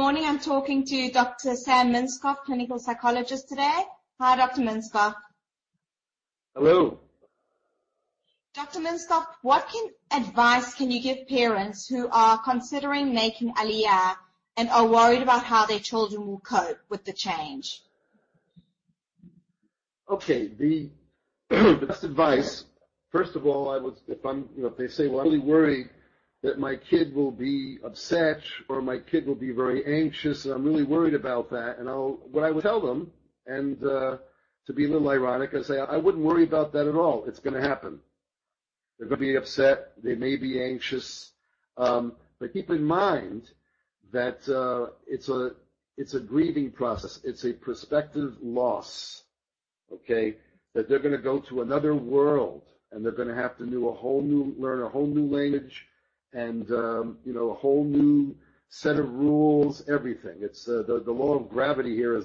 morning. I'm talking to Dr. Sam Minskoff, clinical psychologist today. Hi, Dr. Minskoff. Hello. Dr. Minskoff, what advice can you give parents who are considering making Aliyah and are worried about how their children will cope with the change? Okay, the best advice, first of all, if they say, well, I'm really worried that my kid will be upset or my kid will be very anxious, and I'm really worried about that, and what I would tell them, and to be a little ironic, I say, I wouldn't worry about that at all. It's going to happen. They're going to be upset. They may be anxious. But keep in mind that it's a grieving process. It's a prospective loss, okay, that they're going to go to another world, and they're going to have to learn a whole new language, and a whole new set of rules, everything. It's the law of gravity here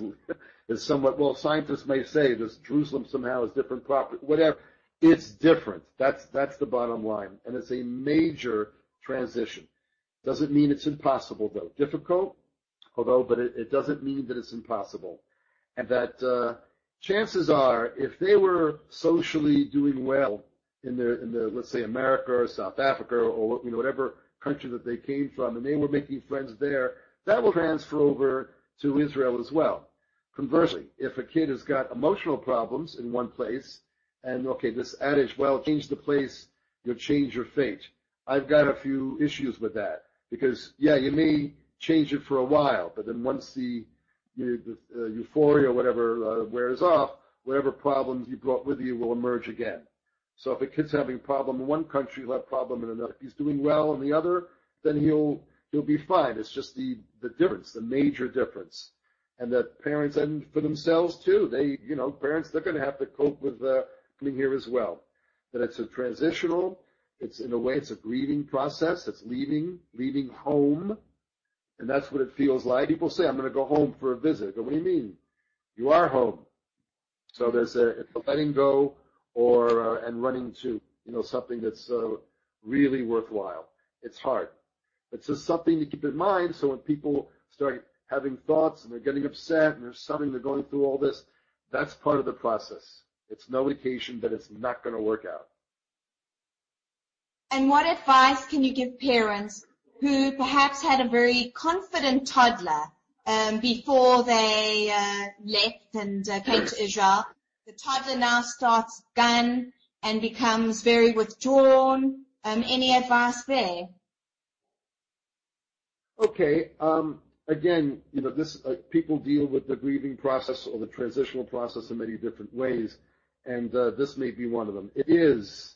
is somewhat, well, scientists may say this Jerusalem somehow is different property, whatever. It's different. That's the bottom line. And it's a major transition. Doesn't mean it's impossible, though. Difficult, but it doesn't mean that it's impossible. And that chances are, if they were socially doing well in the let's say America or South Africa or whatever country that they came from, and they were making friends there, that will transfer over to Israel as well. Conversely, if a kid has got emotional problems in one place, and okay, this adage, well, change the place, you'll change your fate. I've got a few issues with that because, yeah, you may change it for a while, but then once the euphoria or whatever wears off, whatever problems you brought with you will emerge again. So if a kid's having a problem in one country, he'll have a problem in another. If he's doing well in the other, then he'll be fine. It's just the difference, the major difference. And that parents, and for themselves too, parents, they're going to have to cope with coming here as well. That it's a transitional, in a way, it's a grieving process. It's leaving home. And that's what it feels like. People say, I'm going to go home for a visit. I go, what do you mean? You are home. So it's a letting go and running to, something that's really worthwhile. It's hard. It's just something to keep in mind. So when people start having thoughts and they're getting upset and there's something, they're going through all this, that's part of the process. It's no indication that it's not going to work out. And what advice can you give parents who perhaps had a very confident toddler before they left and came to Israel? The toddler now starts gun and becomes very withdrawn. Any advice there? Okay. Again, people deal with the grieving process or the transitional process in many different ways, and this may be one of them. It is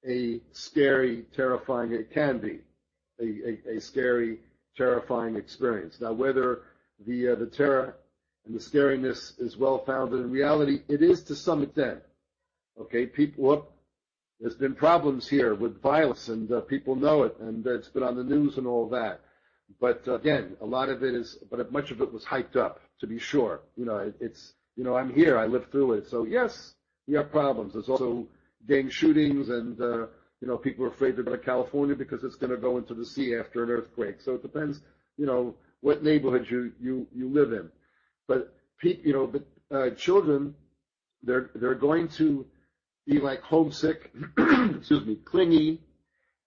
a scary, terrifying, it can be a scary, terrifying experience. Now, whether the terror and the scariness is well-founded in reality, it is to some extent. Okay, there's been problems here with violence, and people know it, and it's been on the news and all that. But again, a lot of it but much of it was hyped up, to be sure. I'm here, I lived through it. So yes, we have problems. There's also gang shootings, and people are afraid to go to California because it's going to go into the sea after an earthquake. So it depends, what neighborhood you live in. But children, they're going to be like homesick, clingy,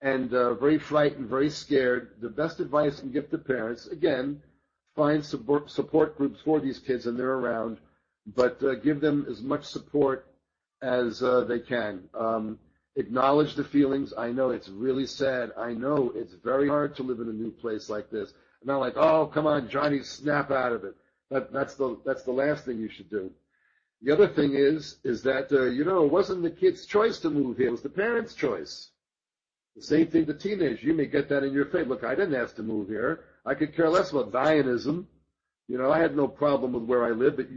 and very frightened, very scared. The best advice I can give to parents, again, find support groups for these kids and they're around, but give them as much support as they can. Acknowledge the feelings. I know it's really sad. I know it's very hard to live in a new place like this. Not like, oh, come on, Johnny, snap out of it. That's the last thing you should do. The other thing is that, it wasn't the kid's choice to move here. It was the parents' choice. The same thing to teenagers. You may get that in your face. Look, I didn't ask to move here. I could care less about Zionism. I had no problem with where I live, but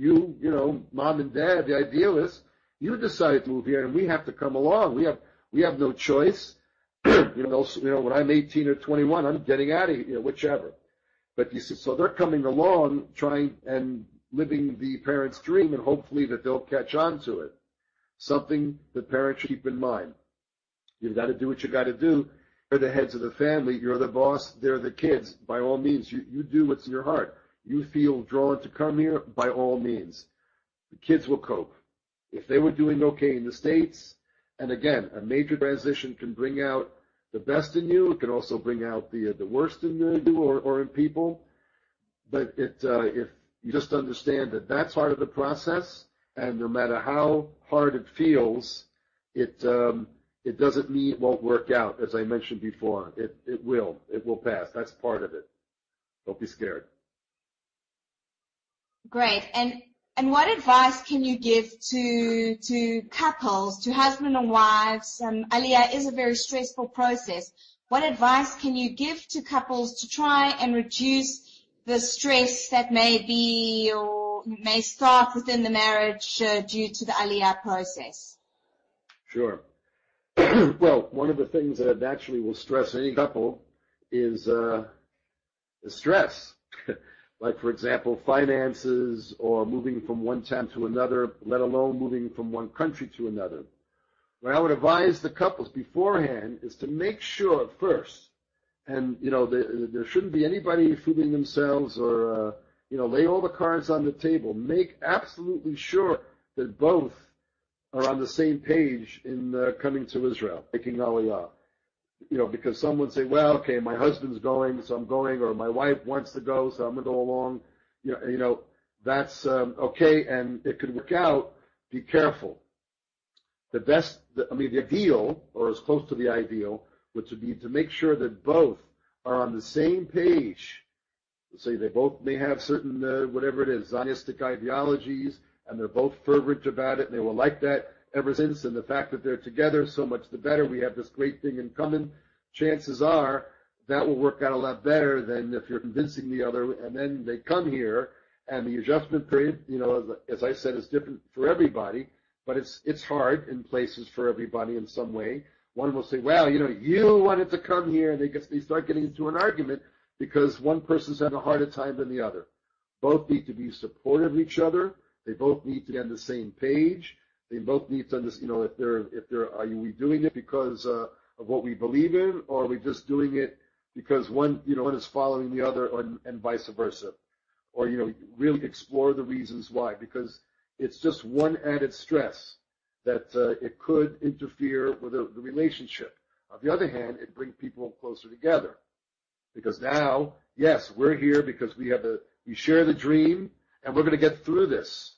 mom and dad, the idealists, you decided to move here, and we have to come along. We have no choice. When I'm 18 or 21, I'm getting out of here, whichever. But you see, so they're coming along, trying and living the parents' dream, and hopefully that they'll catch on to it. Something that parents should keep in mind. You've got to do what you got to do. They're the heads of the family. You're the boss. They're the kids. By all means, you do what's in your heart. You feel drawn to come here, by all means. The kids will cope. If they were doing okay in the States, and again, a major transition can bring out the best in you. It can also bring out the worst in you or in people. But if you just understand that that's part of the process, and no matter how hard it feels, it doesn't mean it won't work out, as I mentioned before. It will. It will pass. That's part of it. Don't be scared. Great. And what advice can you give to couples, to husband and wives? Aliyah is a very stressful process. What advice can you give to couples to try and reduce the stress that may be or may start within the marriage due to the Aliyah process? Sure. Well, one of the things that naturally will stress any couple is stress. Like, for example, finances or moving from one town to another, let alone moving from one country to another. What I would advise the couples beforehand is to make sure first, and, there shouldn't be anybody fooling themselves or, lay all the cards on the table. Make absolutely sure that both are on the same page in coming to Israel, making Aliyah. Because some would say, well, okay, my husband's going, so I'm going, or my wife wants to go, so I'm going to go along. That's okay, and it could work out. Be careful. The ideal, or as close to the ideal, would be to make sure that both are on the same page. Say they both may have certain, whatever it is, Zionistic ideologies, and they're both fervent about it, and they were like that ever since, and the fact that they're together, so much the better. We have this great thing in common. Chances are that will work out a lot better than if you're convincing the other, and then they come here, and the adjustment period, as I said, is different for everybody, but it's hard in places for everybody in some way. One will say, well, you wanted to come here, and they start getting into an argument because one person's having a harder time than the other. Both need to be supportive of each other. They both need to be on the same page. They both need to understand, are we doing it because of what we believe in, or are we just doing it because one is following the other, and vice versa? Or, really explore the reasons why, because it's just one added stress that it could interfere with the relationship. On the other hand, it brings people closer together, because now, yes, we're here because we share the dream, and we're going to get through this.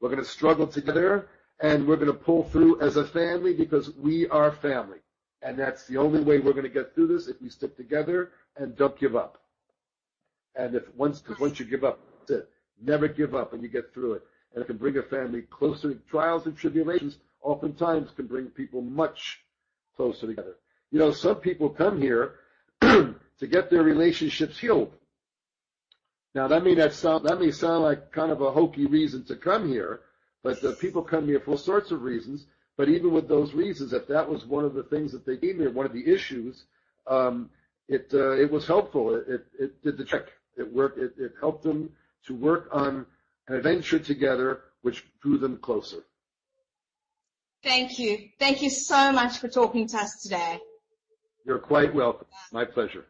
We're going to struggle together, and we're going to pull through as a family because we are family. And that's the only way we're going to get through this, if we stick together and don't give up. And once you give up, that's it. Never give up, and you get through it. And it can bring a family closer. Trials and tribulations oftentimes can bring people much closer together. Some people come here to get their relationships healed. Now, that may sound like kind of a hokey reason to come here, but people come here for all sorts of reasons. But even with those reasons, if that was one of the things that they came here, one of the issues, it was helpful. It did the trick. It worked. It helped them to work on an adventure together, which drew them closer. Thank you. Thank you so much for talking to us today. You're quite welcome. My pleasure.